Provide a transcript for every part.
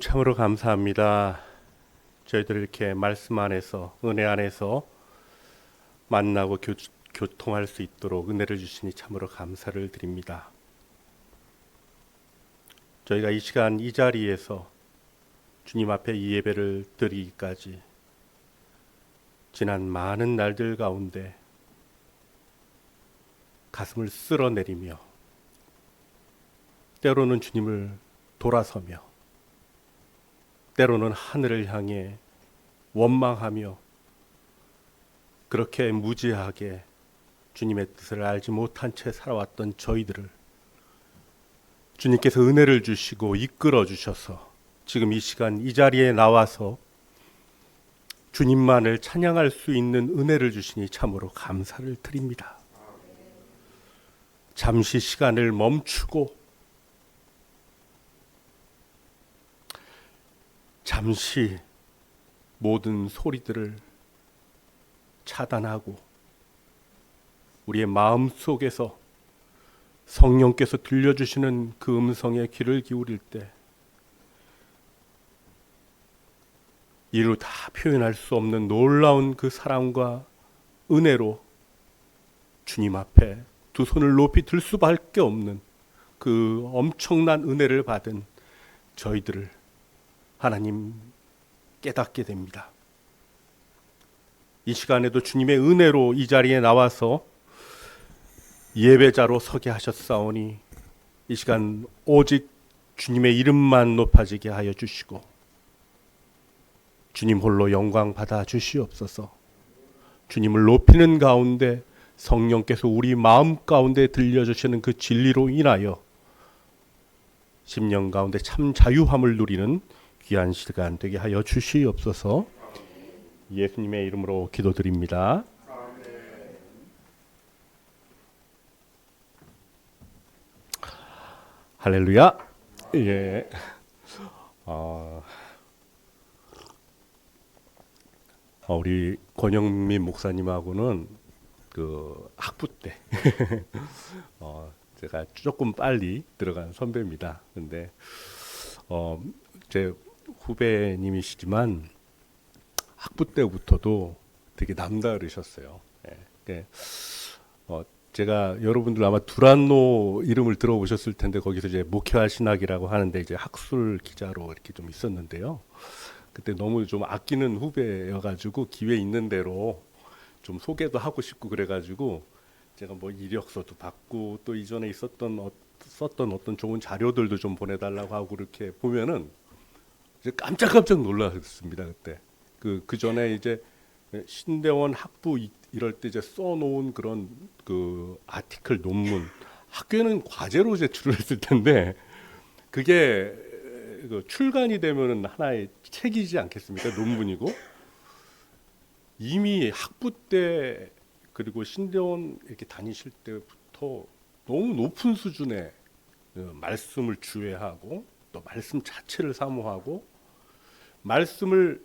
참으로 감사합니다. 저희들 이렇게 말씀 안에서 은혜 안에서 만나고 교통할 수 있도록 은혜를 주시니 참으로 감사를 드립니다. 저희가 이 시간 이 자리에서 주님 앞에 이 예배를 드리기까지 지난 많은 날들 가운데 가슴을 쓸어내리며 때로는 주님을 돌아서며 때로는 하늘을 향해 원망하며 그렇게 무지하게 주님의 뜻을 알지 못한 채 살아왔던 저희들을 주님께서 은혜를 주시고 이끌어 주셔서 지금 이 시간 이 자리에 나와서 주님만을 찬양할 수 있는 은혜를 주시니 참으로 감사를 드립니다. 잠시 시간을 멈추고 잠시 모든 소리들을 차단하고 우리의 마음 속에서 성령께서 들려주시는 그 음성에 귀를 기울일 때 이루 다 표현할 수 없는 놀라운 그 사랑과 은혜로 주님 앞에 두 손을 높이 들 수밖에 없는 그 엄청난 은혜를 받은 저희들을 하나님 깨닫게 됩니다. 이 시간에도 주님의 은혜로 이 자리에 나와서 예배자로 서게 하셨사오니 이 시간 오직 주님의 이름만 높아지게 하여 주시고 주님 홀로 영광 받아 주시옵소서. 주님을 높이는 가운데 성령께서 우리 마음 가운데 들려주시는 그 진리로 인하여 심령 가운데 참 자유함을 누리는 귀한 시간 되게 하여 주시옵소서. 예수님의 이름으로 기도드립니다. 할렐루야. 예. 우리 권영민 목사님하고는 그 학부 때 제가 조금 빨리 들어간 선배입니다. 근데 제 후배님이시지만 학부 때부터도 되게 남다르셨어요. 예. 제가 여러분들 아마 두란노 이름을 들어보셨을 텐데 거기서 이제 목회와 신학이라고 하는데 이제 학술 기자로 이렇게 좀 있었는데요. 그때 너무 좀 아끼는 후배여가지고 기회 있는 대로 좀 소개도 하고 싶고 그래가지고 제가 뭐 이력서도 받고 또 이전에 썼던 어떤 좋은 자료들도 좀 보내달라고 하고 그렇게 보면은 이제 깜짝깜짝 놀랐습니다. 그때 그 전에 이제 신대원 학부 이럴 때 이제 써놓은 그런 그 아티클 논문 학교에는 과제로 제출을 했을 텐데 그게 그 출간이 되면은 하나의 책이지 않겠습니까? 논문이고 이미 학부 때 그리고 신대원 이렇게 다니실 때부터 너무 높은 수준의 말씀을 주회하고 또 말씀 자체를 사모하고 말씀을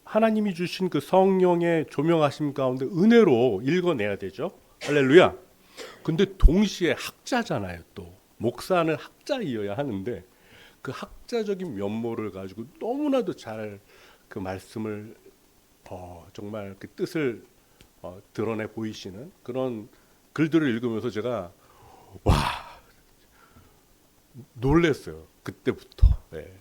하나님이 주신 그 성령의 조명하심 가운데 은혜로 읽어내야 되죠. 할렐루야. 근데 동시에 학자잖아요. 또 목사는 학자이어야 하는데 그 학자적인 면모를 가지고 너무나도 잘 그 말씀을 정말 그 뜻을 드러내 보이시는 그런 글들을 읽으면서 제가 와 놀랬어요. 그때부터. 네.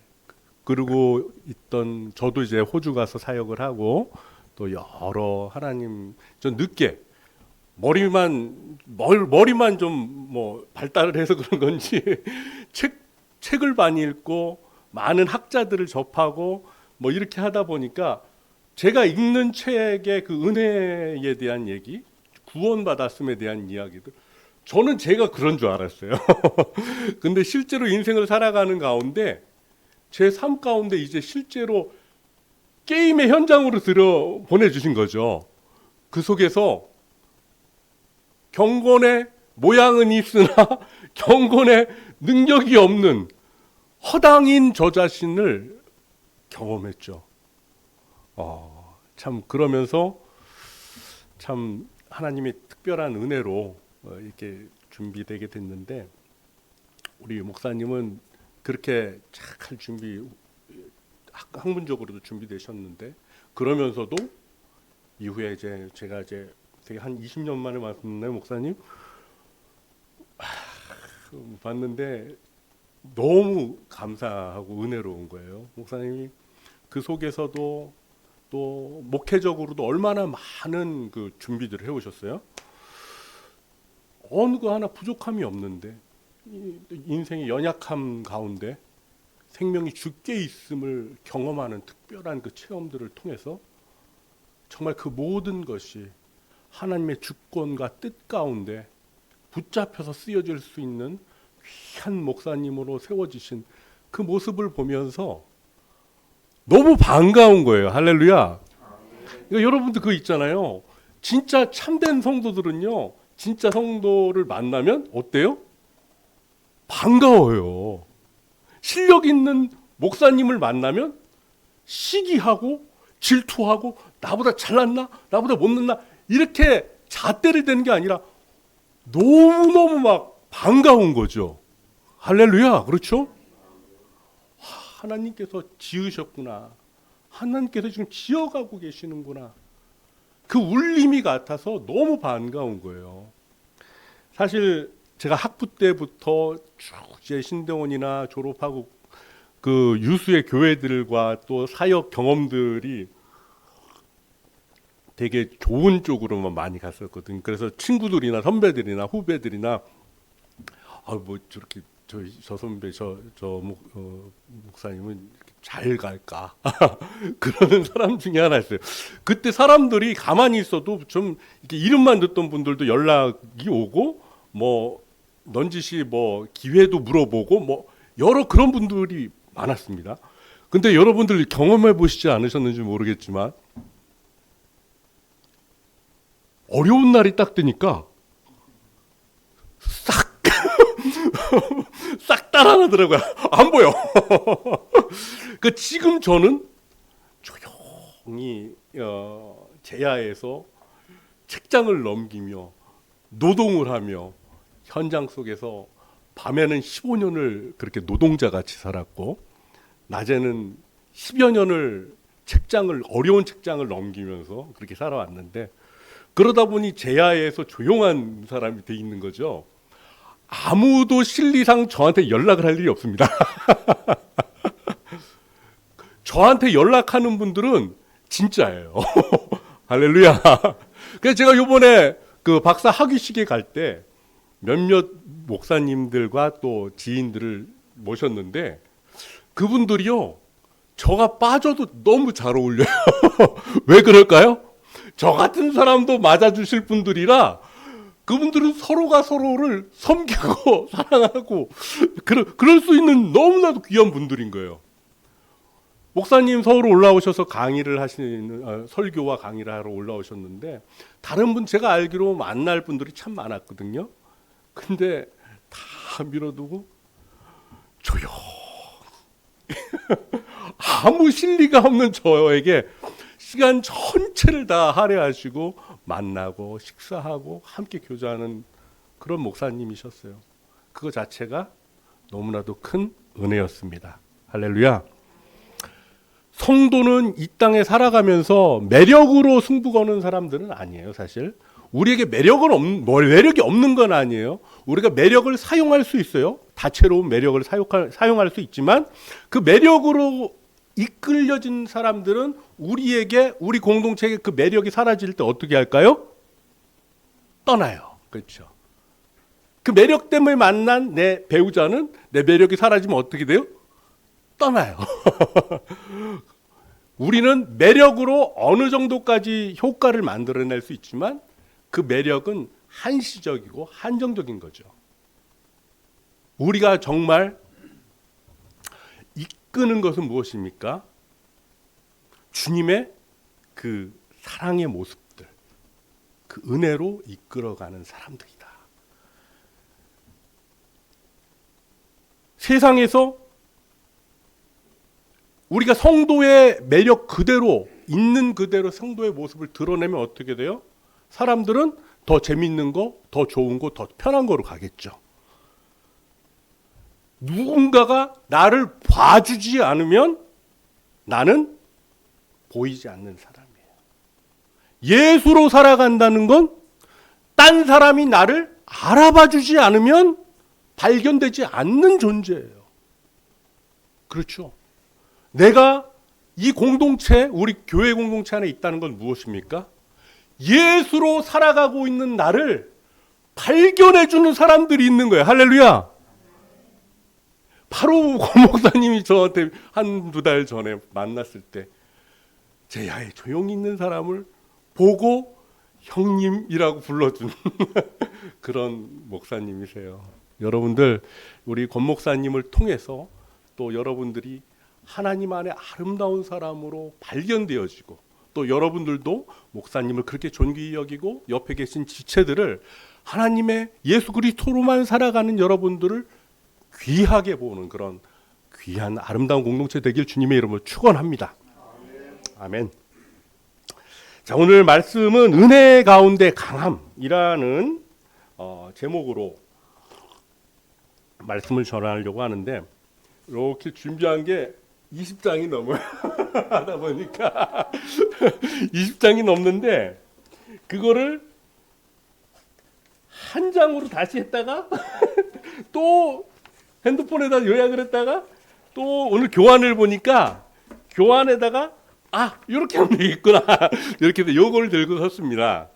그리고 있던 저도 이제 호주 가서 사역을 하고 또 여러 하나님 전 늦게 머리만 좀 뭐 발달을 해서 그런 건지 책을 많이 읽고 많은 학자들을 접하고 뭐 이렇게 하다 보니까 제가 읽는 책의 그 은혜에 대한 얘기, 구원받았음에 대한 이야기들 저는 제가 그런 줄 알았어요. 근데 실제로 인생을 살아가는 가운데 제 삶 가운데 이제 실제로 게임의 현장으로 들여 보내주신 거죠. 그 속에서 경건의 모양은 있으나 경건의 능력이 없는 허당인 저 자신을 경험했죠. 참 그러면서 참 하나님의 특별한 은혜로 이렇게 준비되게 됐는데 우리 목사님은 그렇게 잘 준비 학문적으로도 준비되셨는데 그러면서도 이후에 제가 되게 한 20년 만에 만났나요, 목사님? 봤는데 너무 감사하고 은혜로운 거예요. 목사님이 그 속에서도 또 목회적으로도 얼마나 많은 그 준비들을 해오셨어요. 어느 거 하나 부족함이 없는데 인생의 연약함 가운데 생명이 죽게 있음을 경험하는 특별한 그 체험들을 통해서 정말 그 모든 것이 하나님의 주권과 뜻 가운데 붙잡혀서 쓰여질 수 있는 귀한 목사님으로 세워지신 그 모습을 보면서 너무 반가운 거예요. 할렐루야. 그러니까 여러분들 그거 있잖아요. 진짜 참된 성도들은요, 진짜 성도를 만나면 어때요? 반가워요. 실력 있는 목사님을 만나면 시기하고 질투하고 나보다 잘났나? 나보다 못났나? 이렇게 잣대를 대는 게 아니라 너무너무 막 반가운 거죠. 할렐루야. 그렇죠? 하나님께서 지으셨구나. 하나님께서 지금 지어가고 계시는구나. 그 울림이 같아서 너무 반가운 거예요. 사실 제가 학부 때부터 쭉 이제 신대원이나 졸업하고 그 유수의 교회들과 또 사역 경험들이 되게 좋은 쪽으로만 많이 갔었거든요. 그래서 친구들이나 선배들이나 후배들이나 뭐 저렇게 저 선배 목사님은 잘 갈까 그러는 사람 중에 하나였어요. 그때 사람들이 가만히 있어도 좀 이렇게 이름만 듣던 분들도 연락이 오고 뭐 넌지시 뭐 기회도 물어보고 뭐 여러 그런 분들이 많았습니다. 근데 여러분들 경험해 보시지 않으셨는지 모르겠지만 어려운 날이 딱 되니까 싹 따라하더라고요. 안 보여. 그 지금 저는 조용히 제야에서 책장을 넘기며 노동을 하며 현장 속에서 밤에는 15년을 그렇게 노동자같이 살았고 낮에는 10여 년을 어려운 책장을 넘기면서 그렇게 살아왔는데 그러다 보니 제야에서 조용한 사람이 돼 있는 거죠. 아무도 실리상 저한테 연락을 할 일이 없습니다. 저한테 연락하는 분들은 진짜예요. 할렐루야. 그래서 제가 요번에 그 박사 학위식에 갈 때 몇몇 목사님들과 또 지인들을 모셨는데 그분들이요, 저가 빠져도 너무 잘 어울려요. 왜 그럴까요? 저 같은 사람도 맞아주실 분들이라 그분들은 서로가 서로를 섬기고 사랑하고 그럴 수 있는 너무나도 귀한 분들인 거예요. 목사님 서울 올라오셔서 강의를 하시는 설교와 강의를 하러 올라오셨는데 다른 분 제가 알기로 만날 분들이 참 많았거든요. 근데 다 밀어두고 조용 아무 실리가 없는 저에게 시간 전체를 다 할애하시고 만나고 식사하고 함께 교제하는 그런 목사님이셨어요. 그거 자체가 너무나도 큰 은혜였습니다. 할렐루야. 성도는 이 땅에 살아가면서 매력으로 승부 거는 사람들은 아니에요. 사실 우리에게 매력이 없는 건 아니에요. 우리가 매력을 사용할 수 있어요. 다채로운 매력을 사용할 수 있지만 그 매력으로 이끌려진 사람들은 우리 공동체에 그 매력이 사라질 때 어떻게 할까요? 떠나요. 그렇죠. 그 매력 때문에 만난 내 배우자는 내 매력이 사라지면 어떻게 돼요? 떠나요. 우리는 매력으로 어느 정도까지 효과를 만들어낼 수 있지만 그 매력은 한시적이고 한정적인 거죠. 우리가 정말 이끄는 것은 무엇입니까? 주님의 그 사랑의 모습들, 그 은혜로 이끌어가는 사람들이다. 세상에서 우리가 성도의 매력 그대로 있는 그대로 성도의 모습을 드러내면 어떻게 돼요? 사람들은 더 재밌는 거, 더 좋은 거, 더 편한 거로 가겠죠. 누군가가 나를 봐주지 않으면 나는 보이지 않는 사람이에요. 예수로 살아간다는 건 딴 사람이 나를 알아봐 주지 않으면 발견되지 않는 존재예요. 그렇죠. 내가 이 공동체, 우리 교회 공동체 안에 있다는 건 무엇입니까? 예수로 살아가고 있는 나를 발견해 주는 사람들이 있는 거예요. 할렐루야. 바로 권 목사님이 저한테 한두 달 전에 만났을 때 제 야에 조용히 있는 사람을 보고 형님이라고 불러준 그런 목사님이세요. 여러분들, 우리 권 목사님을 통해서 또 여러분들이 하나님 안에 아름다운 사람으로 발견되어지고, 또 여러분들도 목사님을 그렇게 존귀히 여기고 옆에 계신 지체들을 하나님의 예수 그리스도로만 살아가는 여러분들을 귀하게 보는 그런 귀한 아름다운 공동체 되길 주님의 이름으로 축원합니다. 아멘. 자, 오늘 말씀은 은혜 가운데 강함이라는 제목으로 말씀을 전하려고 하는데, 이렇게 준비한 게 20장이 넘어요. 하다 보니까 20장이 넘는데 그거를 한 장으로 다시 했다가 또 핸드폰에다 요약을 했다가 또 오늘 교환을 보니까 교환에다가 이렇게 하면 되겠구나. 이렇게 해서 요걸 들고 섰습니다.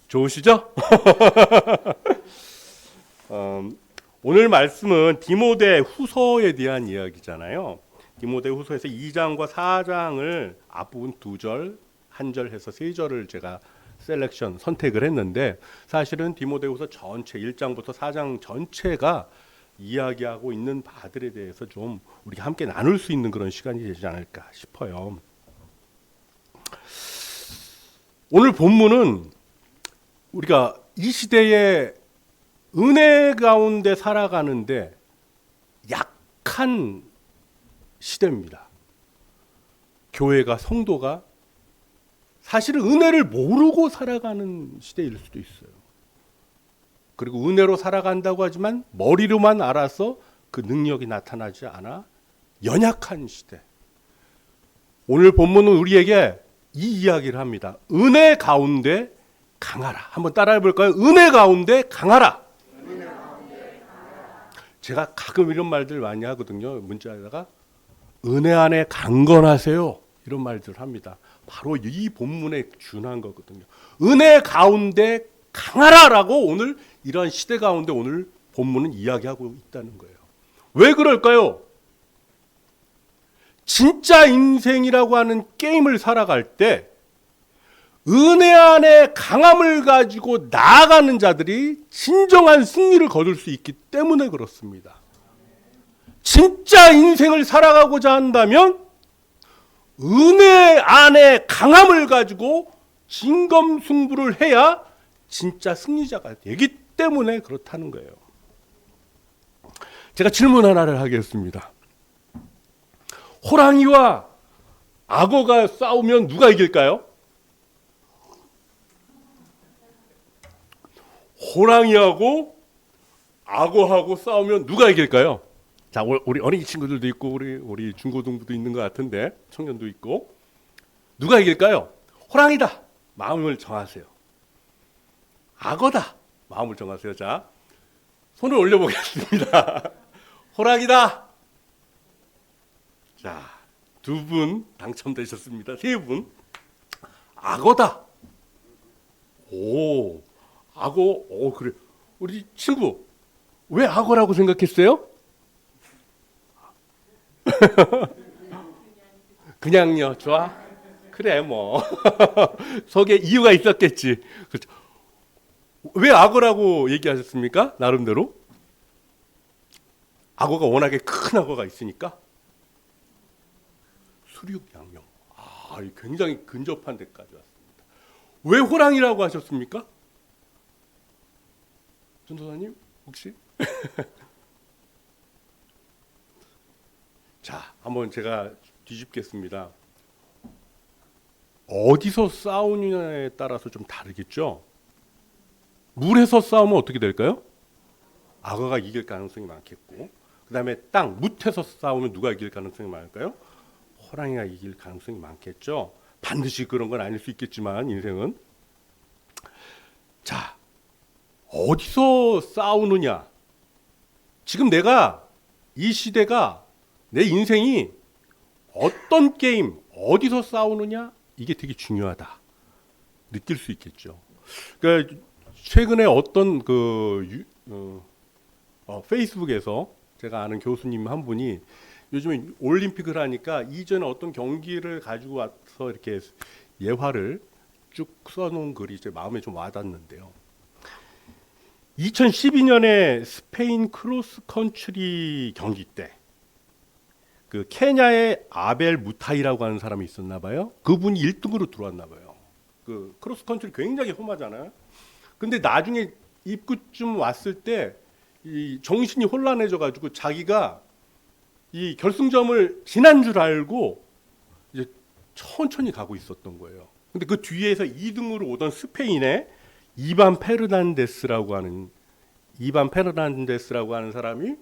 좋으시죠? 오늘 말씀은 디모데 후서에 대한 이야기잖아요. 디모데 후서에서 2장과 4장을 앞부분 2절, 1절 해서 3절을 제가 선택을 했는데, 사실은 디모데 후서 전체 1장부터 4장 전체가 이야기하고 있는 바들에 대해서 좀 우리가 함께 나눌 수 있는 그런 시간이 되지 않을까 싶어요. 오늘 본문은 우리가 이 시대에 은혜 가운데 살아가는데 약한 시대입니다. 교회가, 성도가 사실은 은혜를 모르고 살아가는 시대일 수도 있어요. 그리고 은혜로 살아간다고 하지만 머리로만 알아서 그 능력이 나타나지 않아 연약한 시대. 오늘 본문은 우리에게 이 이야기를 합니다. 은혜 가운데 강하라. 한번 따라해 볼까요? 은혜 가운데 강하라. 제가 가끔 이런 말들 많이 하거든요. 문자에다가 은혜 안에 강건하세요. 이런 말들 합니다. 바로 이 본문에 준한 거거든요. 은혜 가운데 강하라라고 오늘 이러한 시대 가운데 오늘 본문은 이야기하고 있다는 거예요. 왜 그럴까요? 진짜 인생이라고 하는 게임을 살아갈 때 은혜 안에 강함을 가지고 나아가는 자들이 진정한 승리를 거둘 수 있기 때문에 그렇습니다. 진짜 인생을 살아가고자 한다면 은혜 안에 강함을 가지고 진검승부를 해야 진짜 승리자가 되기 때문에 그렇다는 거예요. 제가 질문 하나를 하겠습니다. 호랑이와 악어가 싸우면 누가 이길까요? 호랑이하고 악어하고 싸우면 누가 이길까요? 자, 우리 어린이 친구들도 있고 우리 중고등부도 있는 것 같은데, 청년도 있고, 누가 이길까요? 호랑이다. 마음을 정하세요. 악어다. 마음을 정하세요. 자, 손을 올려보겠습니다. 호랑이다. 자, 2분 당첨되셨습니다. 3분. 악어다. 오, 악어. 그래. 우리 친구, 왜 악어라고 생각했어요? 그냥요. 좋아? 그래, 뭐. 속에 이유가 있었겠지. 그렇죠. 왜 악어라고 얘기하셨습니까? 나름대로? 악어가 워낙에 큰 악어가 있으니까? 수륙양용. 굉장히 근접한 데까지 왔습니다. 왜 호랑이라고 하셨습니까? 전도사님, 혹시? 자, 한번 제가 뒤집겠습니다. 어디서 싸우느냐에 따라서 좀 다르겠죠? 물에서 싸우면 어떻게 될까요? 악어가 이길 가능성이 많겠고, 그다음에 땅, 묻혀서 싸우면 누가 이길 가능성이 많을까요? 호랑이가 이길 가능성이 많겠죠. 반드시 그런 건 아닐 수 있겠지만 인생은. 자, 어디서 싸우느냐? 지금 내가 이 시대가 내 인생이 어떤 게임, 어디서 싸우느냐? 이게 되게 중요하다. 느낄 수 있겠죠. 그러니까 최근에 어떤 페이스북에서 제가 아는 교수님 한 분이 요즘에 올림픽을 하니까 이전에 어떤 경기를 가지고 와서 이렇게 예화를 쭉 써놓은 글이 제 마음에 좀 와닿는데요. 2012년에 스페인 크로스 컨트리 경기 때 그 케냐의 아벨 무타이라고 하는 사람이 있었나 봐요. 그분이 1등으로 들어왔나 봐요. 그 크로스 컨트리 굉장히 험하잖아요. 근데 나중에 입구쯤 왔을 때 이 정신이 혼란해져 가지고 자기가 이 결승점을 지난 줄 알고 이제 천천히 가고 있었던 거예요. 근데 그 뒤에서 2등으로 오던 스페인의 이반 페르난데스라고 하는 사람이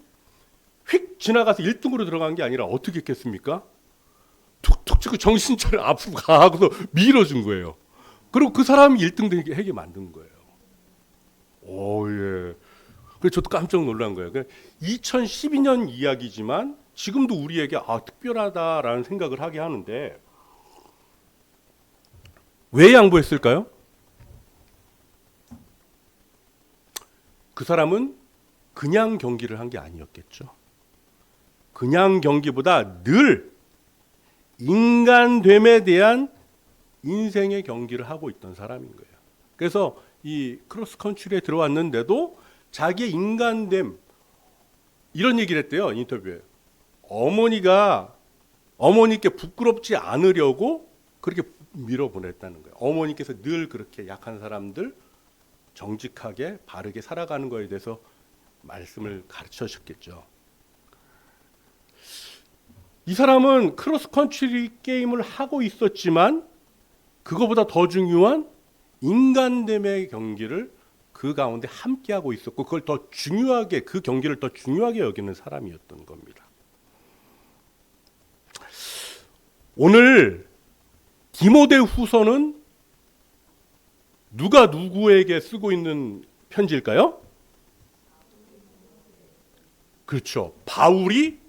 휙 지나가서 1등으로 들어간 게 아니라 어떻게 했겠습니까? 툭툭 치고 정신 차려 앞으로 가고서 밀어준 거예요. 그리고 그 사람이 1등 되게 만든 거예요. 오, 예. 그래서 저도 깜짝 놀란 거예요. 2012년 이야기지만 지금도 우리에게 특별하다라는 생각을 하게 하는데 왜 양보했을까요? 그 사람은 그냥 경기를 한 게 아니었겠죠. 그냥 경기보다 늘 인간됨에 대한 인생의 경기를 하고 있던 사람인 거예요. 그래서 이 크로스 컨트리에 들어왔는데도 자기의 인간됨 이런 얘기를 했대요. 인터뷰에. 어머니께 부끄럽지 않으려고 그렇게 밀어보냈다는 거예요. 어머니께서 늘 그렇게 약한 사람들 정직하게 바르게 살아가는 거에 대해서 말씀을 가르쳐 주셨겠죠. 이 사람은 크로스 컨트리 게임을 하고 있었지만 그거보다 더 중요한 인간됨의 경기를 그 가운데 함께 하고 있었고 그걸 더 중요하게 그 경기를 더 중요하게 여기는 사람이었던 겁니다. 오늘 디모데 후서는 누가 누구에게 쓰고 있는 편지일까요? 그렇죠. 바울이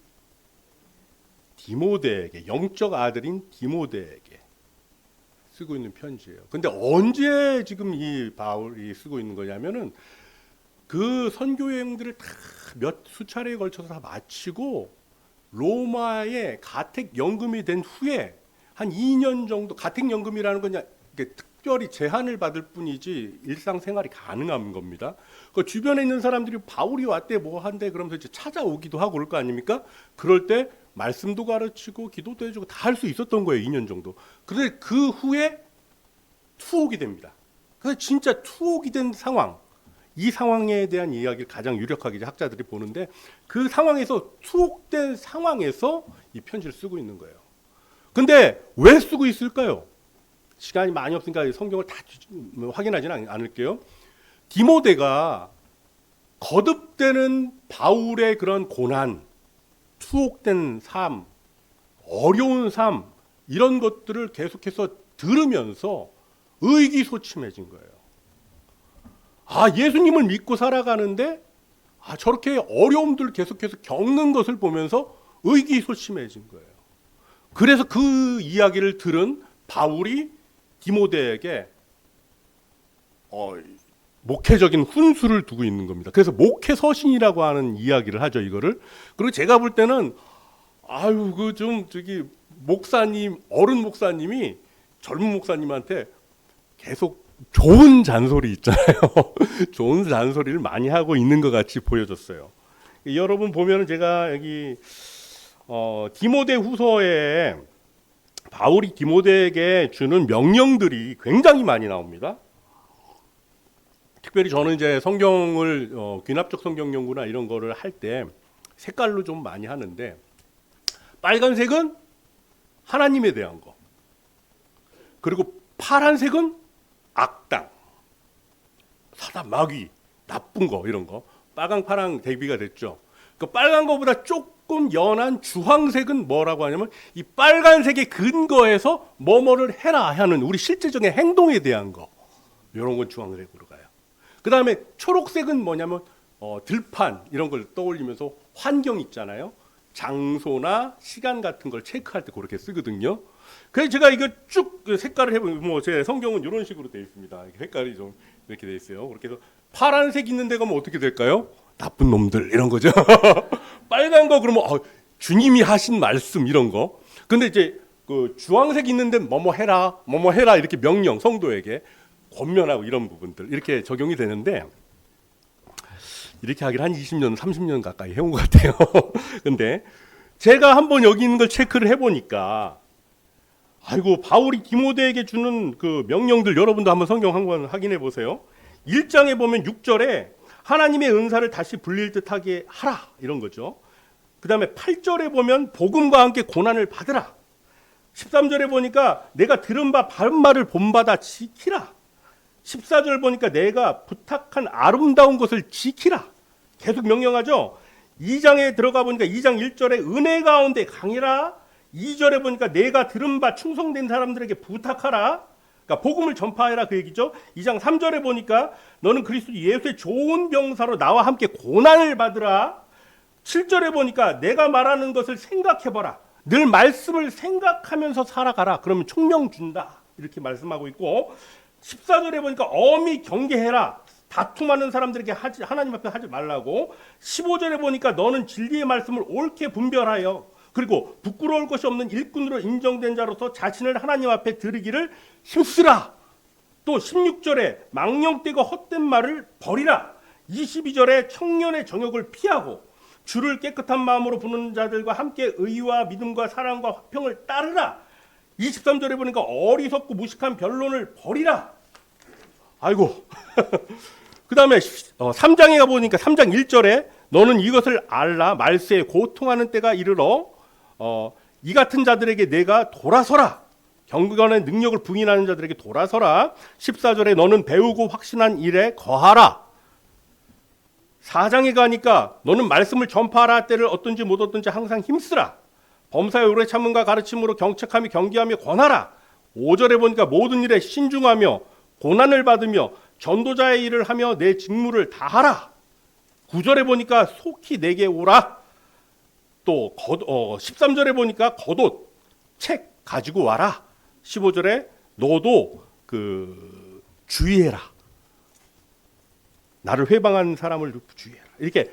디모데에게, 영적 아들인 디모데에게 쓰고 있는 편지예요. 근데 언제 지금 이 바울이 쓰고 있는 거냐면은 그 선교 여행들을 다 몇 수차례에 걸쳐서 다 마치고 로마에 가택연금이 된 후에 한 2년 정도, 가택연금이라는 건 그냥 특별히 제한을 받을 뿐이지 일상생활이 가능한 겁니다. 그 주변에 있는 사람들이 바울이 왔대 뭐 한대 그러면서 이제 찾아오기도 하고 그럴 거 아닙니까? 그럴 때 말씀도 가르치고 기도도 해주고 다 할 수 있었던 거예요. 2년 정도. 그런데 그 후에 투옥이 됩니다. 그래서 진짜 투옥이 된 상황, 이 상황에 대한 이야기를 가장 유력하게 이제 학자들이 보는데 그 상황에서 투옥된 상황에서 이 편지를 쓰고 있는 거예요. 근데 왜 쓰고 있을까요? 시간이 많이 없으니까 성경을 다 확인하지는 않을게요. 디모데가 거듭되는 바울의 그런 고난, 투옥된 삶, 어려운 삶 이런 것들을 계속해서 들으면서 의기소침해진 거예요. 예수님을 믿고 살아가는데 저렇게 어려움들을 계속해서 겪는 것을 보면서 의기소침해진 거예요. 그래서 그 이야기를 들은 바울이 디모데에게 목회적인 훈수를 두고 있는 겁니다. 그래서 목회 서신이라고 하는 이야기를 하죠, 이거를. 그리고 제가 볼 때는 목사님, 어른 목사님이 젊은 목사님한테 계속 좋은 잔소리 있잖아요. 좋은 잔소리를 많이 하고 있는 것 같이 보여졌어요. 여러분 보면은 제가 여기 디모데 후서에 바울이 디모데에게 주는 명령들이 굉장히 많이 나옵니다. 특별히 저는 이제 성경을 귀납적 성경 연구나 이런 거를 할 때 색깔로 좀 많이 하는데 빨간색은 하나님에 대한 거, 그리고 파란색은 악당, 사단, 마귀, 나쁜 거 이런 거, 빨강 파랑 대비가 됐죠. 그러니까 그 빨간 거보다 조금 연한 주황색은 뭐라고 하냐면 이 빨간색에 근거해서 뭐뭐를 해라 하는 우리 실제적인 행동에 대한 거. 이런 건 주황색으로 가요. 그 다음에 초록색은 뭐냐면 들판 이런 걸 떠올리면서 환경 있잖아요. 장소나 시간 같은 걸 체크할 때 그렇게 쓰거든요. 그래서 제가 이거 쭉 색깔을 해보면 뭐 제 성경은 이런 식으로 되어 있습니다. 색깔이 좀 이렇게 되어 있어요. 그렇게 해서 파란색 있는 데 가면 어떻게 될까요? 나쁜 놈들 이런 거죠. 빨간 거 그러면 주님이 하신 말씀 이런 거. 근데 이제 그 주황색 있는데 뭐뭐 해라 이렇게 명령 성도에게 권면하고 이런 부분들 이렇게 적용이 되는데 이렇게 하기를 한 20년, 30년 가까이 해온 것 같아요. 근데 제가 한번 여기 있는 걸 체크를 해보니까 아이고 바울이 디모데에게 주는 그 명령들 여러분도 한번 성경 한번 확인해 보세요. 1장에 보면 6절에 하나님의 은사를 다시 불릴 듯하게 하라 이런 거죠. 그 다음에 8절에 보면 복음과 함께 고난을 받으라. 13절에 보니까 내가 들은 바 바른 본받아 지키라. 14절 보니까 내가 부탁한 아름다운 것을 지키라. 계속 명령하죠. 2장에 들어가 보니까 2장 1절에 은혜 가운데 강해라. 2절에 보니까 내가 들은 바 충성된 사람들에게 부탁하라. 그러니까 복음을 전파해라 그 얘기죠. 2장 3절에 보니까 너는 그리스도 예수의 좋은 병사로 나와 함께 고난을 받으라. 7절에 보니까 내가 말하는 것을 생각해봐라. 늘 말씀을 생각하면서 살아가라. 그러면 총명 준다. 이렇게 말씀하고 있고 14절에 보니까 엄히 경계해라. 다툼하는 사람들에게 하나님 앞에 하지 말라고. 15절에 보니까 너는 진리의 말씀을 옳게 분별하여 그리고 부끄러울 것이 없는 일꾼으로 인정된 자로서 자신을 하나님 앞에 드리기를 힘쓰라. 또 16절에 망령되고 헛된 말을 버리라. 22절에 청년의 정욕을 피하고 주를 깨끗한 마음으로 부르는 자들과 함께 의와 믿음과 사랑과 화평을 따르라. 23절에 보니까 어리석고 무식한 변론을 버리라. 아이고. 그 다음에 3장에 가보니까 3장 1절에 너는 이것을 알라. 말세에 고통하는 때가 이르러 이 같은 자들에게 내가 돌아서라. 경건의 능력을 부인하는 자들에게 돌아서라. 14절에 너는 배우고 확신한 일에 거하라. 4장에 가니까 너는 말씀을 전파하라. 때를 어떤지 못 어떤지 항상 힘쓰라. 범사의 오래 참음과 가르침으로 경책하며 경계하며 권하라. 5절에 보니까 모든 일에 신중하며 고난을 받으며 전도자의 일을 하며 내 직무를 다하라. 9절에 보니까 속히 내게 오라. 또 13절에 보니까 겉옷 책 가지고 와라. 15절에 너도 주의해라. 나를 회방한 사람을 주의해라. 이렇게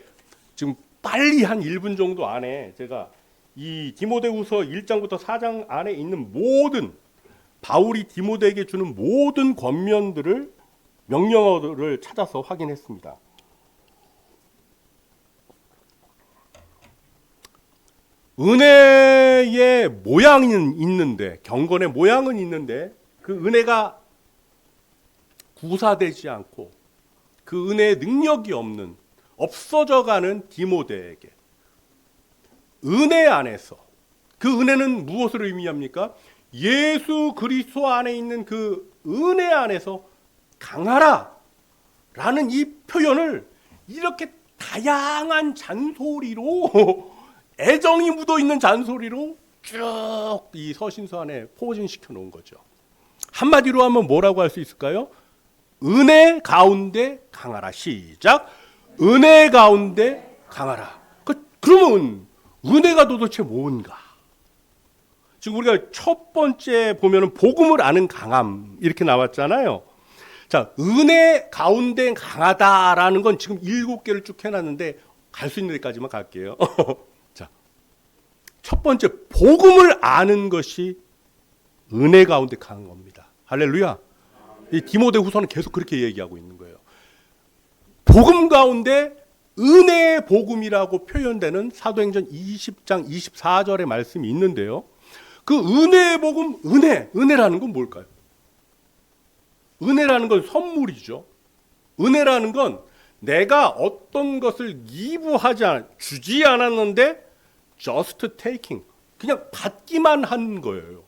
지금 빨리 한 1분 정도 안에 제가 이 디모데후서 1장부터 4장 안에 있는 모든 바울이 디모데에게 주는 모든 권면들을 명령어를 찾아서 확인했습니다. 은혜의 모양은 있는데 경건의 모양은 있는데 그 은혜가 구사되지 않고 그 은혜의 능력이 없어져가는 디모데에게 은혜 안에서 그 은혜는 무엇을 의미합니까? 예수 그리스도 안에 있는 그 은혜 안에서 강하라 라는 이 표현을 이렇게 다양한 잔소리로 애정이 묻어있는 잔소리로 쭉 이 서신서 안에 포진시켜 놓은 거죠. 한마디로 하면 뭐라고 할 수 있을까요? 은혜 가운데 강하라. 시작. 은혜 가운데 강하라. 그러면 은혜가 도대체 뭔가? 지금 우리가 첫 번째 보면은 복음을 아는 강함 이렇게 나왔잖아요. 자, 은혜 가운데 강하다라는 건 지금 7개를 쭉 해놨는데 갈 수 있는 데까지만 갈게요. 자, 첫 번째 복음을 아는 것이 은혜 가운데 강한 겁니다. 할렐루야. 이 디모데후서는 계속 그렇게 얘기하고 있는 거예요. 복음 가운데 은혜의 복음이라고 표현되는 사도행전 20장 24절의 말씀이 있는데요. 그 은혜의 복음, 은혜라는 건 뭘까요? 은혜라는 건 선물이죠. 은혜라는 건 내가 어떤 것을 주지 않았는데 just taking, 그냥 받기만 한 거예요.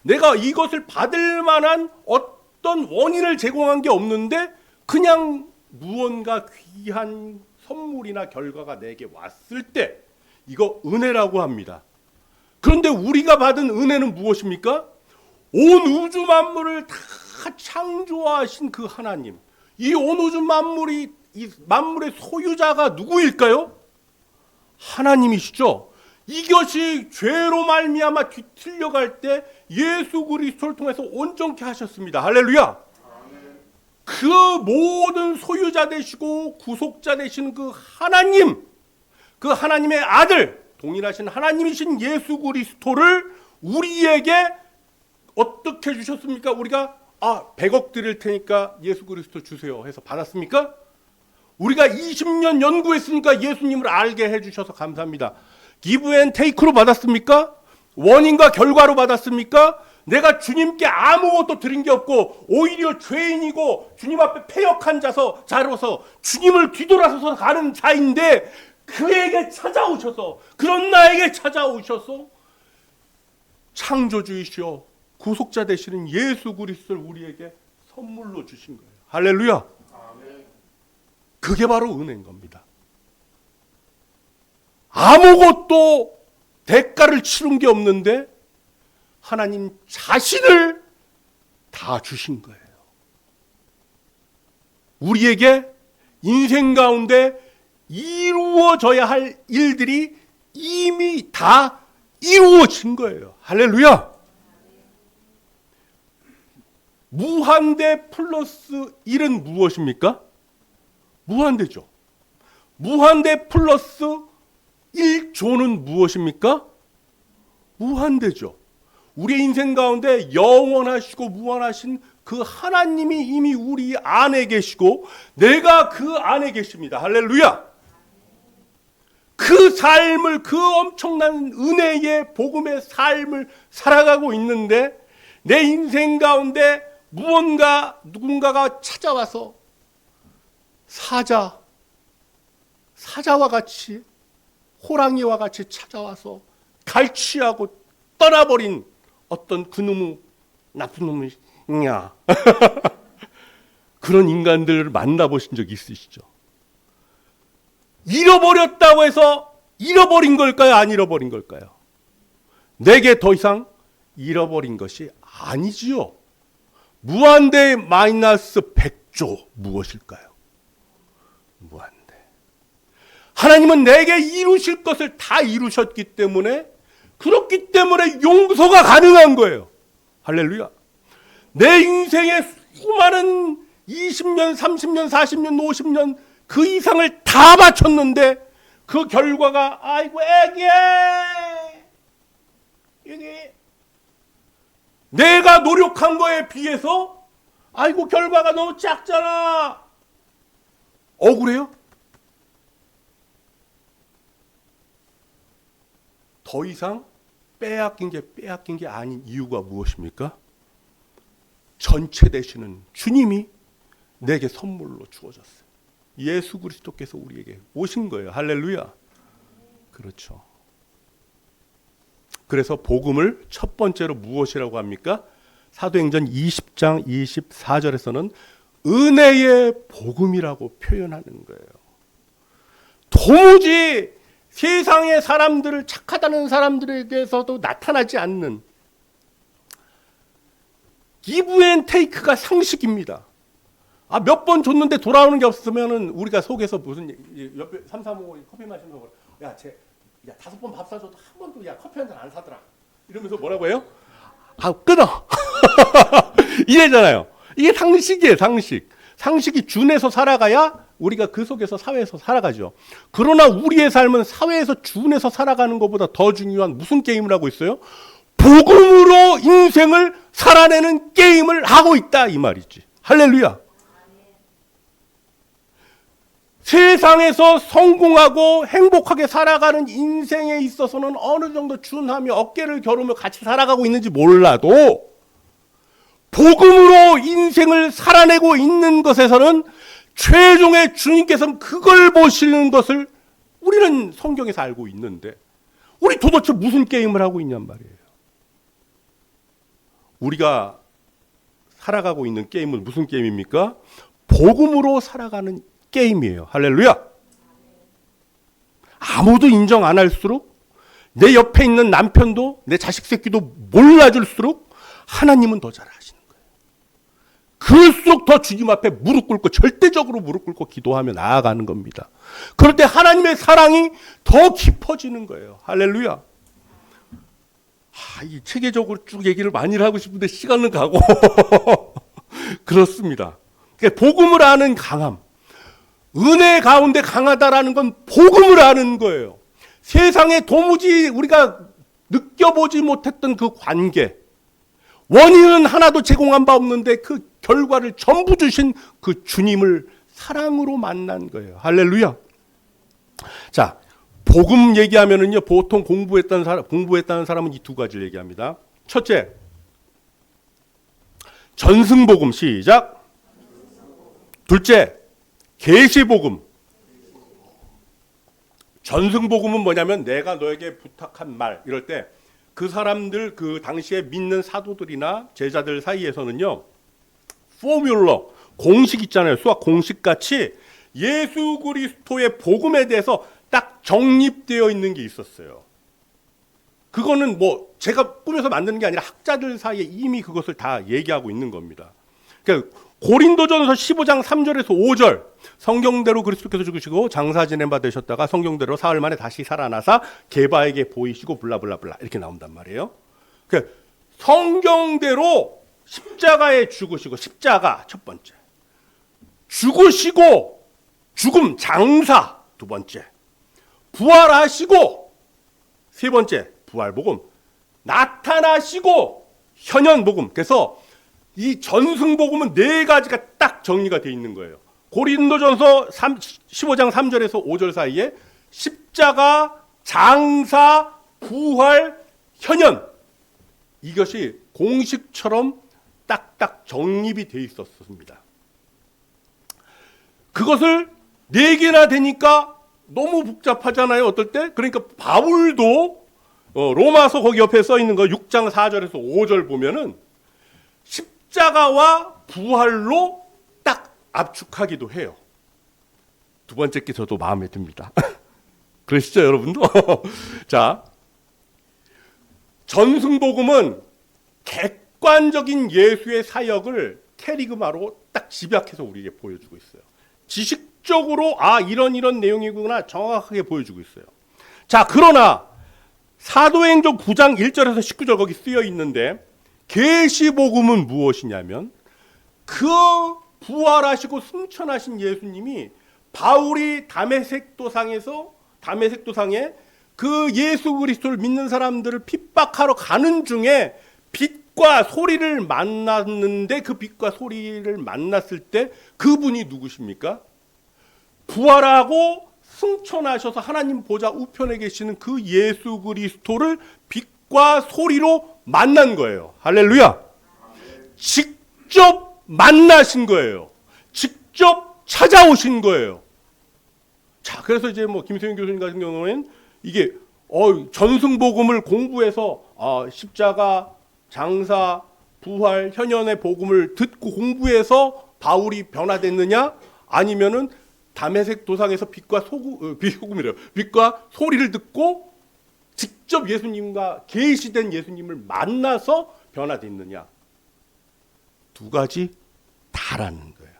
내가 이것을 받을 만한 어떤 원인을 제공한 게 없는데 그냥 무언가 귀한 선물이나 결과가 내게 왔을 때 이거 은혜라고 합니다. 그런데 우리가 받은 은혜는 무엇입니까? 온 우주 만물을 다 창조하신 그 하나님, 이 온 우주 만물이 이 만물의 소유자가 누구일까요? 하나님이시죠. 이것이 죄로 말미암아 뒤틀려갈 때 예수 그리스도를 통해서 온전케 하셨습니다. 할렐루야. 그 모든 소유자 되시고 구속자 되시는 그 하나님, 그 하나님의 아들, 동일하신 하나님이신 예수 그리스도를 우리에게 어떻게 주셨습니까? 우리가 100억 드릴 테니까 예수 그리스도 주세요 해서 받았습니까? 우리가 20년 연구했으니까 예수님을 알게 해주셔서 감사합니다. 기브 앤 테이크로 받았습니까? 원인과 결과로 받았습니까? 내가 주님께 아무것도 드린 게 없고 오히려 죄인이고 주님 앞에 패역한 자로서 주님을 뒤돌아서서 가는 자인데 그에게 찾아오셔서, 그런 나에게 찾아오셔서 창조주이시오 구속자 되시는 예수 그리스도를 우리에게 선물로 주신 거예요. 할렐루야. 그게 바로 은혜인 겁니다. 아무것도 대가를 치른 게 없는데 하나님 자신을 다 주신 거예요. 우리에게 인생 가운데 이루어져야 할 일들이 이미 다 이루어진 거예요. 할렐루야. 무한대 플러스 1은 무엇입니까? 무한대죠. 무한대 플러스 1조는 무엇입니까? 무한대죠. 우리 인생 가운데 영원하시고 무한하신 그 하나님이 이미 우리 안에 계시고 내가 그 안에 계십니다. 할렐루야. 그 삶을, 그 엄청난 은혜의 복음의 삶을 살아가고 있는데 내 인생 가운데 누군가가 찾아와서 사자와 같이, 호랑이와 같이 찾아와서 갈취하고 떠나버린 어떤 그놈의 나쁜 놈이냐 그런 인간들을 만나보신 적 있으시죠? 잃어버렸다고 해서 잃어버린 걸까요? 안 잃어버린 걸까요? 내게 더 이상 잃어버린 것이 아니지요. 무한대 마이너스 100조 무엇일까요? 무한대. 하나님은 내게 이루실 것을 다 이루셨기 때문에, 그렇기 때문에 용서가 가능한 거예요. 할렐루야. 내 인생의 수많은 20년, 30년, 40년, 50년 그 이상을 다 바쳤는데 그 결과가 아이고 이게 내가 노력한 거에 비해서 아이고 결과가 너무 작잖아. 억울해요? 더 이상 빼앗긴 게 아닌 이유가 무엇입니까? 전체 되시는 주님이 내게 선물로 주어졌어요. 예수 그리스도께서 우리에게 오신 거예요. 할렐루야. 그렇죠. 그래서 복음을 첫 번째로 무엇이라고 합니까? 사도행전 20장 24절에서는 은혜의 복음이라고 표현하는 거예요. 도무지 세상의 사람들을, 착하다는 사람들에게서도 나타나지 않는 기브 앤 테이크가 상식입니다. 몇 번 줬는데 돌아오는 게 없으면은 우리가 속에서 무슨 옆에 335 커피 마시면서 야 5번 밥 사줘도 한 번도 커피 한 잔 안 사더라. 이러면서 뭐라고 해요? 끊어. 이래잖아요. 이게 상식이에요, 상식. 상식이 준해서 살아가야 우리가 그 속에서 사회에서 살아가죠. 그러나 우리의 삶은 사회에서 준해서 살아가는 것보다 더 중요한 무슨 게임을 하고 있어요? 복음으로 인생을 살아내는 게임을 하고 있다 이 말이지. 할렐루야. 세상에서 성공하고 행복하게 살아가는 인생에 있어서는 어느 정도 준하며 어깨를 겨루며 같이 살아가고 있는지 몰라도 복음으로 인생을 살아내고 있는 것에서는 최종의 주님께서는 그걸 보시는 것을 우리는 성경에서 알고 있는데 우리 도대체 무슨 게임을 하고 있냔 말이에요. 우리가 살아가고 있는 게임은 무슨 게임입니까? 복음으로 살아가는 게임이에요. 할렐루야. 아무도 인정 안 할수록, 내 옆에 있는 남편도 내 자식 새끼도 몰라줄수록 하나님은 더 잘하시는 거예요. 그럴수록 더 주님 앞에 무릎 꿇고, 절대적으로 무릎 꿇고 기도하며 나아가는 겁니다. 그럴 때 하나님의 사랑이 더 깊어지는 거예요. 할렐루야. 이 체계적으로 쭉 얘기를 많이 하고 싶은데 시간은 가고 그렇습니다. 그러니까 복음을 아는 강함, 은혜 가운데 강하다라는 건 복음을 아는 거예요. 세상에 도무지 우리가 느껴보지 못했던 그 관계, 원인은 하나도 제공한 바 없는데 그 결과를 전부 주신 그 주님을 사랑으로 만난 거예요. 할렐루야. 자, 복음 얘기하면은요, 보통 공부했다는 사람은 이 두 가지를 얘기합니다. 첫째, 전승복음. 시작. 둘째, 계시복음. 전승복음은 뭐냐면, 내가 너에게 부탁한 말, 이럴 때 그 사람들, 그 당시에 믿는 사도들이나 제자들 사이에서는요, 포뮬러, 공식 있잖아요. 수학 공식 같이 예수 그리스도의 복음에 대해서 딱 정립되어 있는 게 있었어요. 그거는 뭐 제가 꾸며서 만드는 게 아니라 학자들 사이에 이미 그것을 다 얘기하고 있는 겁니다. 그러니까 고린도전서 15장 3절에서 5절, 성경대로 그리스도께서 죽으시고 장사 지낸 바 되셨다가 성경대로 사흘 만에 다시 살아나사 게바에게 보이시고 블라블라블라 이렇게 나온단 말이에요. 그러니까 성경대로 십자가에 죽으시고, 십자가 첫 번째, 죽으시고 죽음 장사 두 번째, 부활하시고 세 번째 부활복음, 나타나시고 현현복음. 그래서 이 전승복음은 네 가지가 딱 정리가 되어 있는 거예요. 고린도전서 15장 3절에서 5절 사이에 십자가, 장사, 부활, 현현, 이것이 공식처럼 딱딱 정립이 되어 있었습니다. 그것을 네 개나 되니까 너무 복잡하잖아요, 어떨 때? 그러니까 바울도 로마서 거기 옆에 써 있는 거 6장 4절에서 5절 보면은 십자가와 부활로 딱 압축하기도 해요. 두 번째 게 저도 마음에 듭니다. 그러시죠, 여러분도? 자, 전승복음은 객관적인 예수의 사역을 캐리그마로 딱 집약해서 우리에게 보여주고 있어요. 지식적으로 이런 내용이구나 정확하게 보여주고 있어요. 자, 그러나 사도행전 9장 1절에서 19절 거기 쓰여 있는데, 계시복음은 무엇이냐면, 그 부활하시고 승천하신 예수님이 바울이 다메섹 도상에 그 예수 그리스도를 믿는 사람들을 핍박하러 가는 중에 빛과 소리를 만났는데, 그 빛과 소리를 만났을 때 그분이 누구십니까? 부활하고 승천하셔서 하나님 보좌 우편에 계시는 그 예수 그리스도를 빛과 소리로 만난 거예요. 할렐루야. 직접 만나신 거예요. 직접 찾아오신 거예요. 자, 그래서 이제 뭐 김세윤 교수님 같은 경우는 이게 전승복음을 공부해서 십자가, 장사, 부활, 현현의 복음을 듣고 공부해서 바울이 변화됐느냐, 아니면은 다메섹 도상에서 빛과 소리를 듣고 직접 예수님과 계시된 예수님을 만나서 변화됐느냐, 두 가지 다라는 거예요.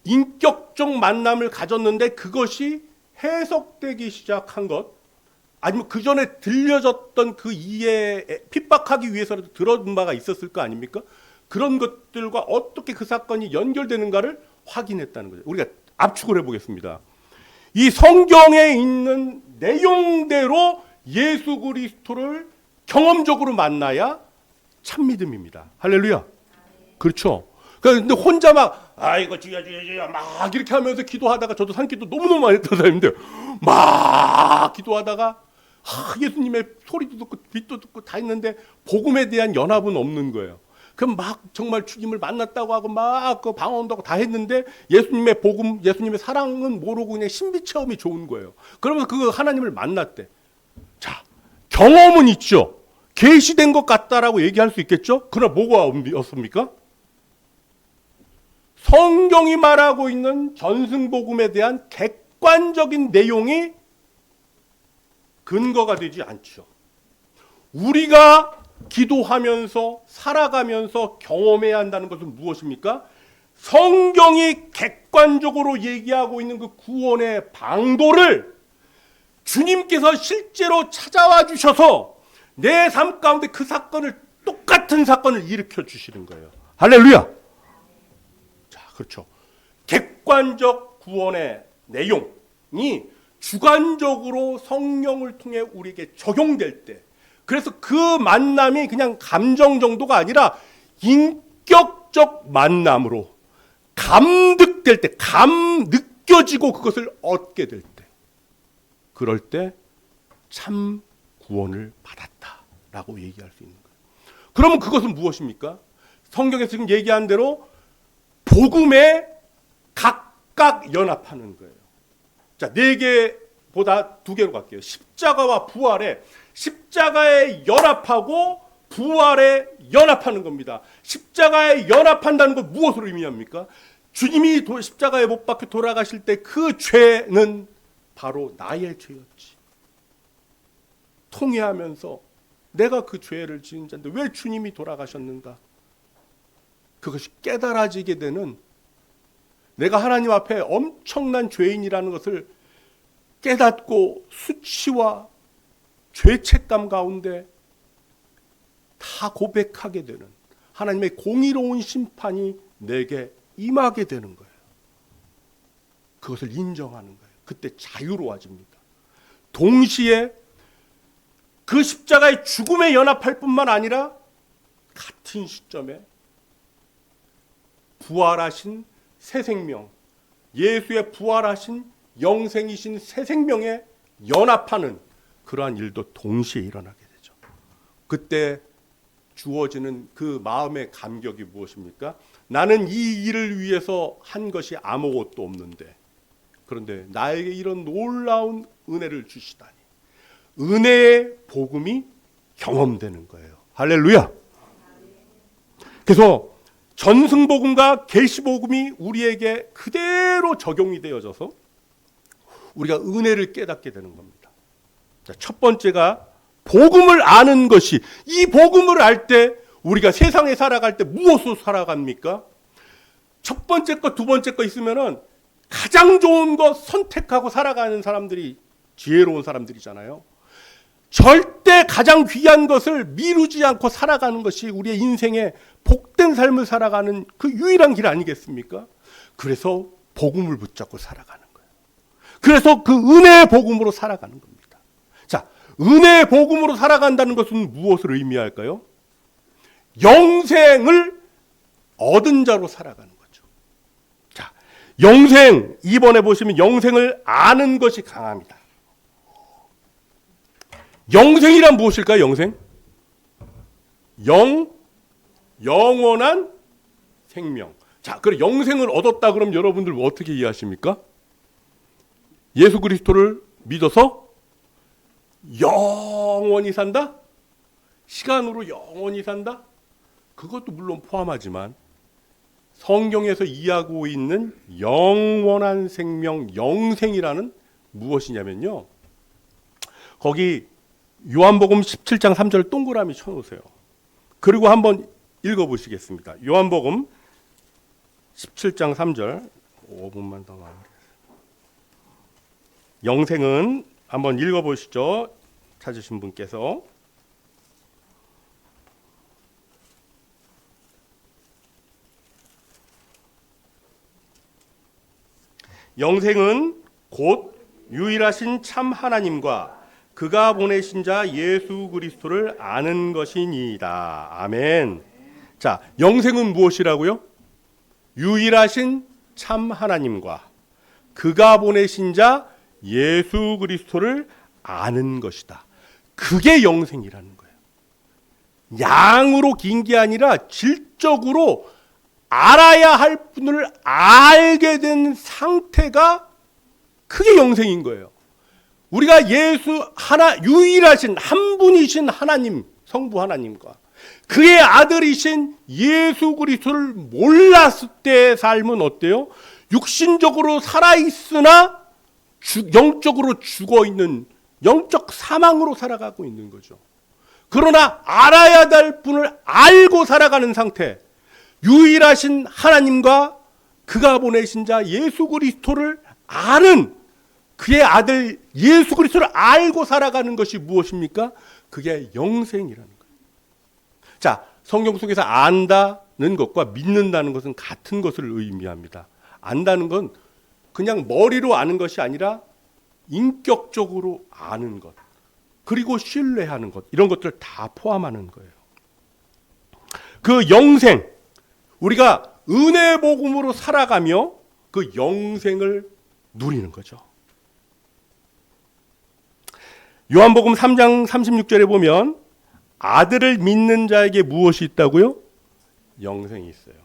인격적 만남을 가졌는데 그것이 해석되기 시작한 것, 아니면 그 전에 들려졌던 그 이해에 핍박하기 위해서라도 들은 바가 있었을 거 아닙니까? 그런 것들과 어떻게 그 사건이 연결되는가를 확인했다는 거죠. 우리가 압축을 해보겠습니다. 이 성경에 있는 내용대로 예수 그리스도를 경험적으로 만나야 참 믿음입니다. 할렐루야. 그렇죠. 근데 혼자 막 이거 주야 막 이렇게 하면서 기도하다가, 저도 산기도 너무너무 많이 했던 사람인데 막 기도하다가 예수님의 소리도 듣고 빛도 듣고 다 했는데 복음에 대한 연합은 없는 거예요. 그럼 막 정말 주님을 만났다고 하고 막 그 방언도 하고 다 했는데 예수님의 복음, 예수님의 사랑은 모르고 그냥 신비 체험이 좋은 거예요. 그러면서 그 하나님을 만났대. 자, 경험은 있죠. 계시된 것 같다라고 얘기할 수 있겠죠. 그러나 뭐가 없습니까? 성경이 말하고 있는 전승복음에 대한 객관적인 내용이 근거가 되지 않죠. 우리가 기도하면서 살아가면서 경험해야 한다는 것은 무엇입니까? 성경이 객관적으로 얘기하고 있는 그 구원의 방도를 주님께서 실제로 찾아와 주셔서 내 삶 가운데 그 사건을, 똑같은 사건을 일으켜 주시는 거예요. 할렐루야. 자, 그렇죠. 객관적 구원의 내용이 주관적으로 성령을 통해 우리에게 적용될 때, 그래서 그 만남이 그냥 감정 정도가 아니라 인격적 만남으로 감득될 때, 느껴지고 그것을 얻게 될 때, 그럴 때 참 구원을 받았다라고 얘기할 수 있는 거예요. 그러면 그것은 무엇입니까? 성경에서 지금 얘기한 대로 복음에 각각 연합하는 거예요. 자, 4개보다 2개로 갈게요. 십자가와 부활에, 십자가에 연합하고 부활에 연합하는 겁니다. 십자가에 연합한다는 건 무엇을 의미합니까? 주님이 십자가에 못 박혀 돌아가실 때 그 죄는 바로 나의 죄였지. 통회하면서 내가 그 죄를 지은 자인데 왜 주님이 돌아가셨는가? 그것이 깨달아지게 되는, 내가 하나님 앞에 엄청난 죄인이라는 것을 깨닫고 수치와 죄책감 가운데 다 고백하게 되는 하나님의 공의로운 심판이 내게 임하게 되는 거예요. 그것을 인정하는 거예요. 그때 자유로워집니다. 동시에 그 십자가의 죽음에 연합할 뿐만 아니라 같은 시점에 부활하신 새 생명, 예수의 부활하신 영생이신 새 생명에 연합하는 그러한 일도 동시에 일어나게 되죠. 그때 주어지는 그 마음의 감격이 무엇입니까? 나는 이 일을 위해서 한 것이 아무것도 없는데, 그런데 나에게 이런 놀라운 은혜를 주시다니. 은혜의 복음이 경험되는 거예요. 할렐루야. 그래서 전승복음과 계시복음이 우리에게 그대로 적용이 되어져서 우리가 은혜를 깨닫게 되는 겁니다. 자, 첫 번째가 복음을 아는 것이, 이 복음을 알 때 우리가 세상에 살아갈 때 무엇으로 살아갑니까? 첫 번째 거, 두 번째 거 있으면은 가장 좋은 거 선택하고 살아가는 사람들이 지혜로운 사람들이잖아요. 절대 가장 귀한 것을 미루지 않고 살아가는 것이 우리의 인생의 복된 삶을 살아가는 그 유일한 길 아니겠습니까? 그래서 복음을 붙잡고 살아가는 거예요. 그래서 그 은혜의 복음으로 살아가는 겁니다. 자, 은혜의 복음으로 살아간다는 것은 무엇을 의미할까요? 영생을 얻은 자로 살아가는 거죠. 자, 영생, 이번에 보시면 영생을 아는 것이 강합니다. 영생이란 무엇일까요? 영생? 영원한 생명. 자, 그럼 영생을 얻었다 그럼 여러분들 어떻게 이해하십니까? 예수 그리스도를 믿어서 영원히 산다? 시간으로 영원히 산다? 그것도 물론 포함하지만 성경에서 이해하고 있는 영원한 생명, 영생이라는 무엇이냐면요. 거기 요한복음 17장 3절 동그라미 쳐놓으세요. 그리고 한번 읽어보시겠습니다. 요한복음 17장 3절 5분만 더 마무리하세요. 영생은 한번 읽어보시죠. 찾으신 분께서. 영생은 곧 유일하신 참 하나님과 그가 보내신 자 예수 그리스도를 아는 것이니이다. 아멘. 자, 영생은 무엇이라고요? 유일하신 참 하나님과 그가 보내신 자 예수 그리스도를 아는 것이다. 그게 영생이라는 거예요. 양으로 긴 게 아니라 질적으로 알아야 할 분을 알게 된 상태가 그게 영생인 거예요. 우리가 예수 유일하신 한 분이신 하나님, 성부 하나님과 그의 아들이신 예수 그리스도를 몰랐을 때의 삶은 어때요? 육신적으로 살아있으나 영적으로 죽어 있는 영적 사망으로 살아가고 있는 거죠. 그러나 알아야 될 분을 알고 살아가는 상태, 유일하신 하나님과 그가 보내신 자 예수 그리스도를 아는 그의 아들 예수 그리스도를 알고 살아가는 것이 무엇입니까? 그게 영생이라는 거예요. 자, 성경 속에서 안다는 것과 믿는다는 것은 같은 것을 의미합니다. 안다는 건 그냥 머리로 아는 것이 아니라 인격적으로 아는 것, 그리고 신뢰하는 것, 이런 것들을 다 포함하는 거예요. 그 영생, 우리가 은혜 복음으로 살아가며 그 영생을 누리는 거죠. 요한복음 3장 36절에 보면 아들을 믿는 자에게 무엇이 있다고요? 영생이 있어요.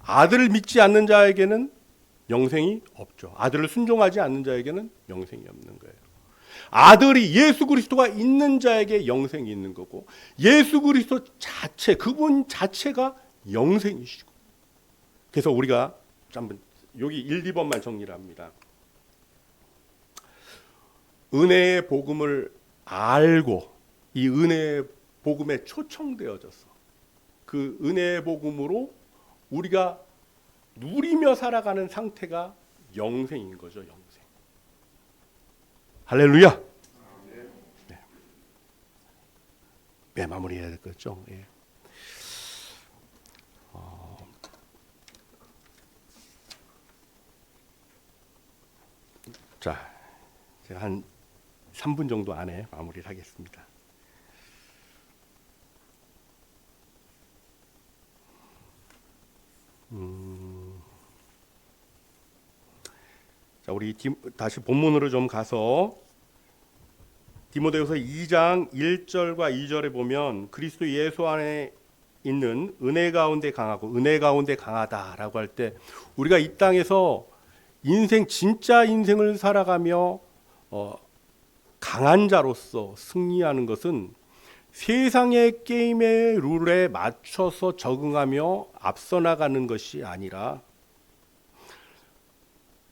아들을 믿지 않는 자에게는 영생이 없죠. 아들을 순종하지 않는 자에게는 영생이 없는 거예요. 아들이 예수 그리스도가 있는 자에게 영생이 있는 거고, 예수 그리스도 자체, 그분 자체가 영생이시고. 그래서 우리가 한번 여기 1, 2번만 정리를 합니다. 은혜의 복음을 알고 이 은혜의 복음에 초청되어져서 그 은혜의 복음으로 우리가 누리며 살아가는 상태가 영생인 거죠. 영생. 할렐루야. 네. 네, 마무리해야 될 거죠. 예. 자, 제가 한 3분 정도 안에 마무리를 하겠습니다. 자, 우리 다시 본문으로 좀 가서 디모데후서 2장 1절과 2절에 보면 그리스도 예수 안에 있는 은혜 가운데 강하고 은혜 가운데 강하다라고 할 때 우리가 이 땅에서 인생 진짜 인생을 살아가며 강한 자로서 승리하는 것은 세상의 게임의 룰에 맞춰서 적응하며 앞서 나가는 것이 아니라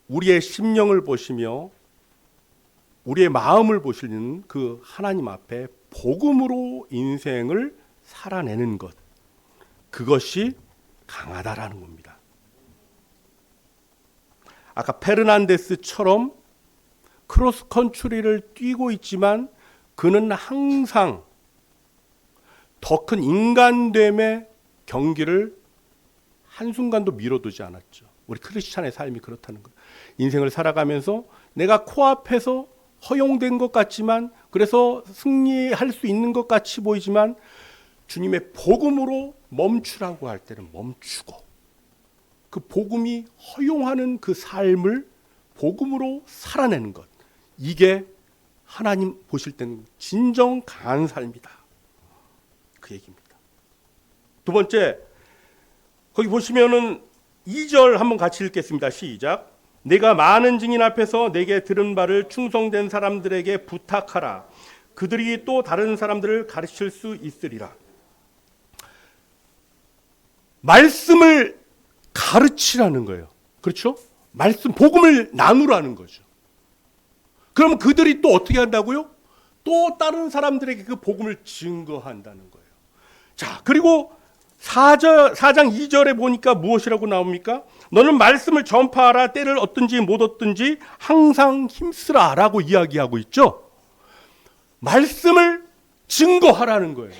우리의 심령을 보시며 우리의 마음을 보시는 그 하나님 앞에 복음으로 인생을 살아내는 것, 그것이 강하다라는 겁니다. 아까 페르난데스처럼 크로스컨트리를 뛰고 있지만 그는 항상 더 큰 인간됨의 경기를 한순간도 미뤄두지 않았죠. 우리 크리스찬의 삶이 그렇다는 거예요. 인생을 살아가면서 내가 코앞에서 허용된 것 같지만, 그래서 승리할 수 있는 것 같이 보이지만 주님의 복음으로 멈추라고 할 때는 멈추고, 그 복음이 허용하는 그 삶을 복음으로 살아내는 것, 이게 하나님 보실 때는 진정 강한 삶이다, 그 얘기입니다. 두 번째, 거기 보시면은 2절 한번 같이 읽겠습니다. 시작. 내가 많은 증인 앞에서 내게 들은 바를 충성된 사람들에게 부탁하라. 그들이 또 다른 사람들을 가르칠 수 있으리라. 말씀을 가르치라는 거예요. 그렇죠? 말씀, 복음을 나누라는 거죠. 그럼 그들이 또 어떻게 한다고요? 또 다른 사람들에게 그 복음을 증거한다는 거예요. 자, 그리고 4장 2절에 보니까 무엇이라고 나옵니까? 너는 말씀을 전파하라. 때를 얻든지 못 얻든지 항상 힘쓰라 라고 이야기하고 있죠. 말씀을 증거하라는 거예요.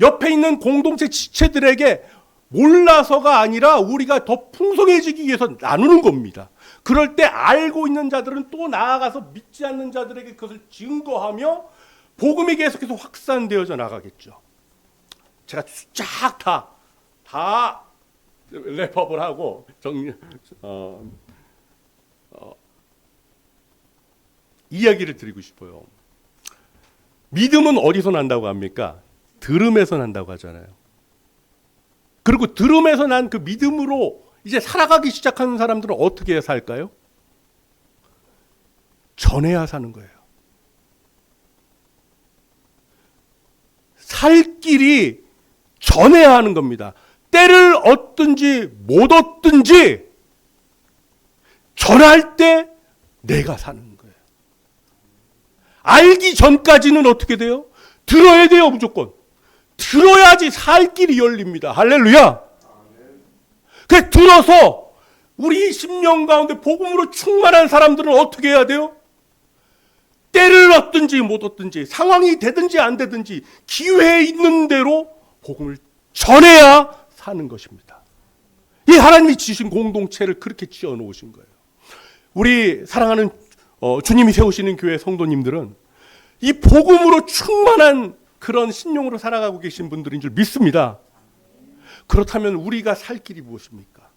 옆에 있는 공동체 지체들에게 몰라서가 아니라 우리가 더 풍성해지기 위해서 나누는 겁니다. 그럴 때 알고 있는 자들은 또 나아가서 믿지 않는 자들에게 그것을 증거하며 복음이 계속해서 확산되어져 나가겠죠. 제가 쫙 다 랩업을 하고 이야기를 드리고 싶어요. 믿음은 어디서 난다고 합니까? 들음에서 난다고 하잖아요. 그리고 들음에서 난 그 믿음으로 이제 살아가기 시작하는 사람들은 어떻게 살까요? 전해야 사는 거예요. 살 길이 전해야 하는 겁니다. 때를 얻든지 못 얻든지 전할 때 내가 사는 거예요. 알기 전까지는 어떻게 돼요? 들어야 돼요, 무조건. 들어야지 살 길이 열립니다. 할렐루야. 그 들어서 우리 심령 가운데 복음으로 충만한 사람들은 어떻게 해야 돼요? 때를 얻든지 못 얻든지, 상황이 되든지 안 되든지 기회에 있는 대로 복음을 전해야 사는 것입니다. 이 하나님이 지으신 공동체를 그렇게 지어 놓으신 거예요. 우리 사랑하는 주님이 세우시는 교회 성도님들은 이 복음으로 충만한 그런 신령으로 살아가고 계신 분들인 줄 믿습니다. 그렇다면 우리가 살 길이 무엇입니까?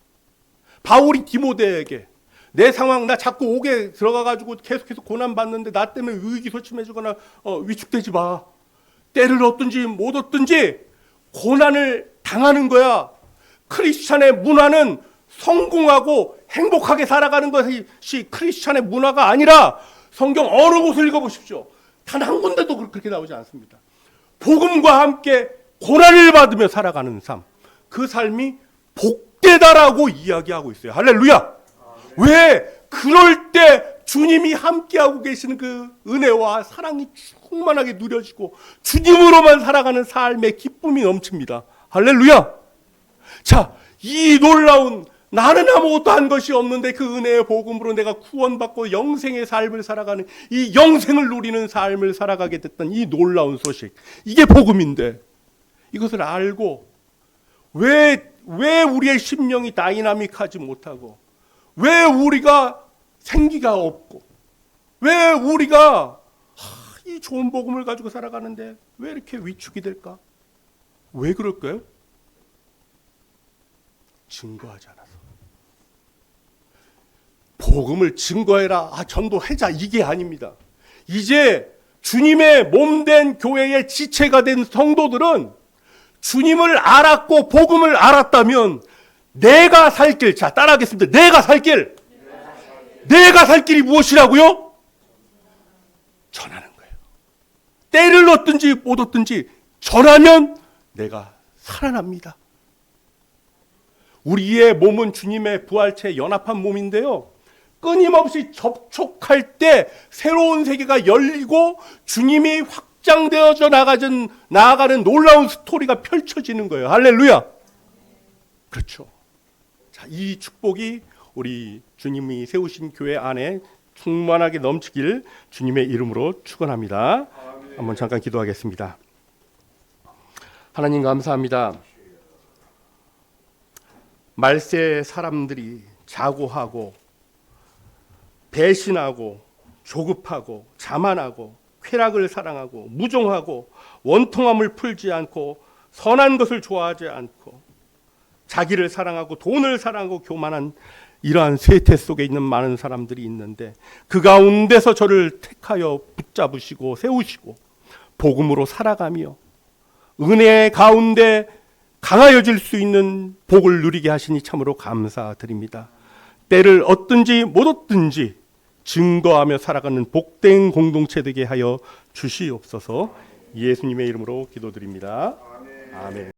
바울이 디모데에게 내 상황, 나 자꾸 옥에 들어가가지고 계속해서 고난받는데 나 때문에 의기소침해지거나 위축되지 마. 때를 얻든지 못 얻든지 고난을 당하는 거야. 크리스찬의 문화는 성공하고 행복하게 살아가는 것이 크리스찬의 문화가 아니라 성경 어느 곳을 읽어보십시오. 단 한 군데도 그렇게 나오지 않습니다. 복음과 함께 고난을 받으며 살아가는 삶, 그 삶이 복되다라고 이야기하고 있어요. 할렐루야. 왜? 그럴 때 주님이 함께하고 계시는 그 은혜와 사랑이 충만하게 누려지고 주님으로만 살아가는 삶의 기쁨이 넘칩니다. 할렐루야. 자, 이 놀라운, 나는 아무것도 한 것이 없는데 그 은혜의 복음으로 내가 구원받고 영생의 삶을 살아가는, 이 영생을 누리는 삶을 살아가게 됐던 이 놀라운 소식, 이게 복음인데, 이것을 알고 왜 우리의 심령이 다이나믹하지 못하고, 왜 우리가 생기가 없고, 왜 우리가 이 좋은 복음을 가지고 살아가는데 왜 이렇게 위축이 될까? 왜 그럴까요? 증거하지 않아서. 복음을 증거해라, 전도하자, 이게 아닙니다. 이제 주님의 몸된 교회의 지체가 된 성도들은 주님을 알았고 복음을 알았다면 내가 살 길, 자 따라하겠습니다. 내가 살 길. 내가 살 길이 무엇이라고요? 전하는 거예요. 때를 얻든지 못 얻든지 전하면 내가 살아납니다. 우리의 몸은 주님의 부활체 연합한 몸인데요, 끊임없이 접촉할 때 새로운 세계가 열리고 주님이 확장되어져 나아가는 놀라운 스토리가 펼쳐지는 거예요. 할렐루야. 그렇죠. 자, 이 축복이 우리 주님이 세우신 교회 안에 충만하게 넘치길 주님의 이름으로 축원합니다. 한번 잠깐 기도하겠습니다. 하나님 감사합니다. 말세 사람들이 자고하고 배신하고 조급하고 자만하고 쾌락을 사랑하고 무종하고 원통함을 풀지 않고 선한 것을 좋아하지 않고 자기를 사랑하고 돈을 사랑하고 교만한 이러한 쇠퇴 속에 있는 많은 사람들이 있는데, 그 가운데서 저를 택하여 붙잡으시고 세우시고 복음으로 살아가며 은혜 가운데 강하여질 수 있는 복을 누리게 하시니 참으로 감사드립니다. 때를 얻든지 못 얻든지 증거하며 살아가는 복된 공동체 되게 하여 주시옵소서. 예수님의 이름으로 기도드립니다. 아멘.